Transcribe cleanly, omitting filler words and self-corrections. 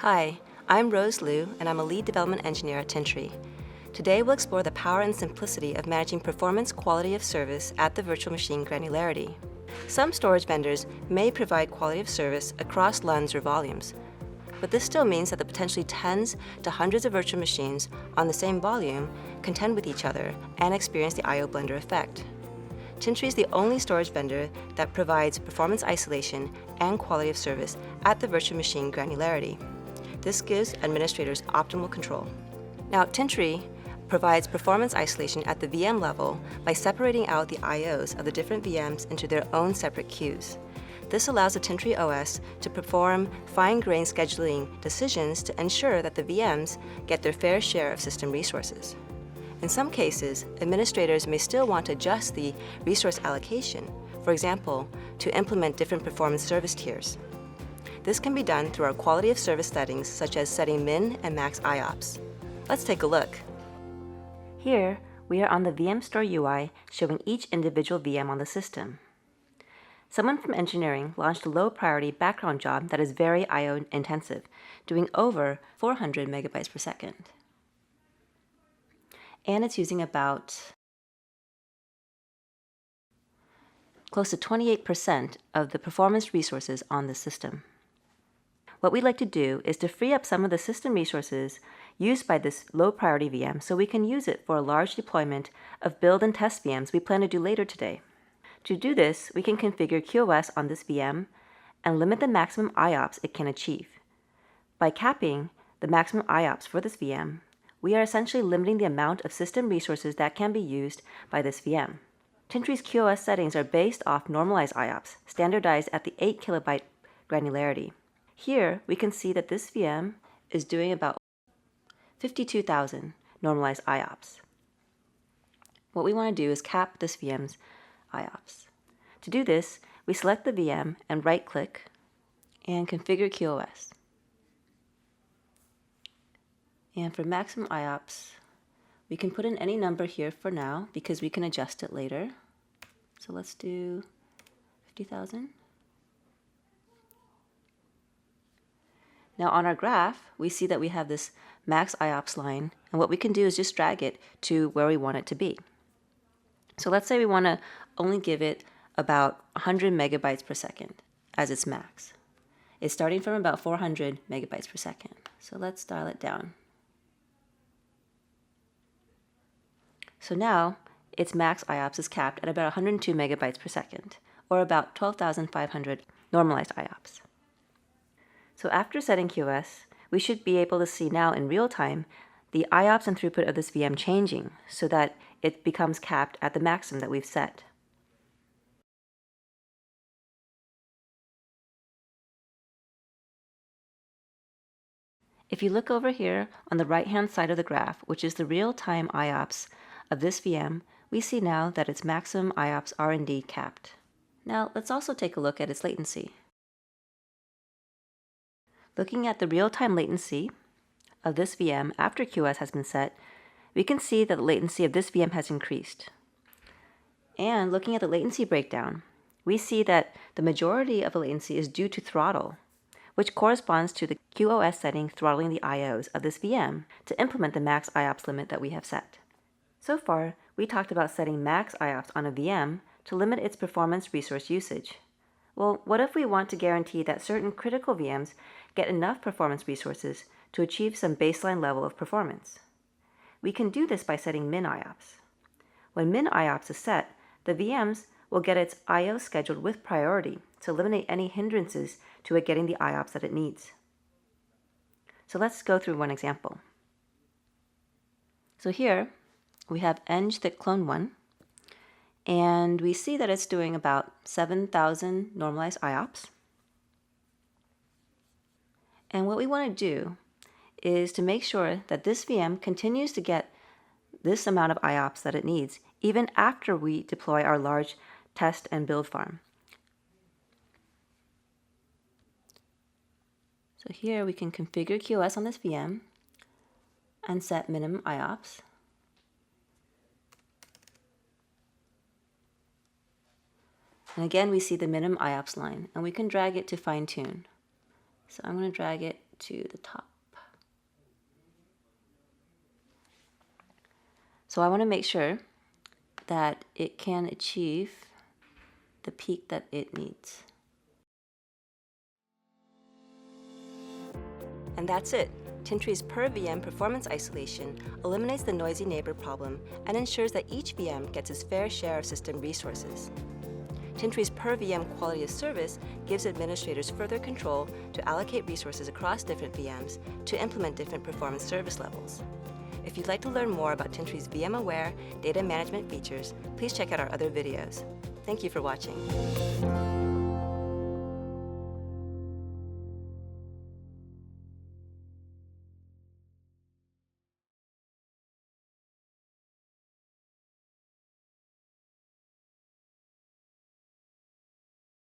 Hi, I'm Rose Liu, and I'm a lead development engineer at Tintri. Today we'll explore the power and simplicity of managing performance quality of service at the virtual machine granularity. Some storage vendors may provide quality of service across LUNs or volumes, but this still means that the potentially tens to hundreds of virtual machines on the same volume contend with each other and experience the I/O blender effect. Tintri is the only storage vendor that provides performance isolation and quality of service at the virtual machine granularity. This gives administrators optimal control. Now, Tintri provides performance isolation at the VM level by separating out the IOs of the different VMs into their own separate queues. This allows the Tintri OS to perform fine-grained scheduling decisions to ensure that the VMs get their fair share of system resources. In some cases, administrators may still want to adjust the resource allocation, for example, to implement different performance service tiers. This can be done through our quality of service settings, such as setting min and max IOPS. Let's take a look. Here, we are on the VM Store UI showing each individual VM on the system. Someone from engineering launched a low-priority background job that is very I/O intensive, doing over 400 megabytes per second. And it's using about close to 28% of the performance resources on the system. What we'd like to do is to free up some of the system resources used by this low-priority VM so we can use it for a large deployment of build and test VMs we plan to do later today. To do this, we can configure QoS on this VM and limit the maximum IOPS it can achieve. By capping the maximum IOPS for this VM, we are essentially limiting the amount of system resources that can be used by this VM. Tintri's QoS settings are based off normalized IOPS, standardized at the 8 kilobyte granularity. Here, we can see that this VM is doing about 52,000 normalized IOPS. What we want to do is cap this VM's IOPS. To do this, we select the VM and right-click and configure QoS. And for maximum IOPS, we can put in any number here for now because we can adjust it later. So let's do 50,000. Now on our graph, we see that we have this max IOPS line, and what we can do is just drag it to where we want it to be. So let's say we want to only give it about 100 megabytes per second as its max. It's starting from about 400 megabytes per second. So let's dial it down. So now its max IOPS is capped at about 102 megabytes per second, or about 12,500 normalized IOPS. So after setting QoS, we should be able to see now in real time the IOPS and throughput of this VM changing so that it becomes capped at the maximum that we've set. If you look over here on the right-hand side of the graph, which is the real-time IOPS of this VM, we see now that its maximum IOPS are indeed capped. Now let's also take a look at its latency. Looking at the real-time latency of this VM after QoS has been set, we can see that the latency of this VM has increased. And looking at the latency breakdown, we see that the majority of the latency is due to throttle, which corresponds to the QoS setting throttling the IOs of this VM to implement the max IOPS limit that we have set. So far, we talked about setting max IOPS on a VM to limit its performance resource usage. Well, what if we want to guarantee that certain critical VMs get enough performance resources to achieve some baseline level of performance? We can do this by setting min IOPS. When min IOPS is set, the VMs will get its I/O scheduled with priority to eliminate any hindrances to it getting the IOPS that it needs. So let's go through one example. So here we have eng thick clone 1, and we see that it's doing about 7,000 normalized IOPS. And what we want to do is to make sure that this VM continues to get this amount of IOPS that it needs, even after we deploy our large test and build farm. So here we can configure QoS on this VM and set minimum IOPS. And again, we see the minimum IOPS line, and we can drag it to fine tune. So I'm going to drag it to the top. So I want to make sure that it can achieve the peak that it needs. And that's it. Tintri's per VM performance isolation eliminates the noisy neighbor problem and ensures that each VM gets its fair share of system resources. Tintri's per VM quality of service gives administrators further control to allocate resources across different VMs to implement different performance service levels. If you'd like to learn more about Tintri's VM-aware data management features, please check out our other videos. Thank you for watching.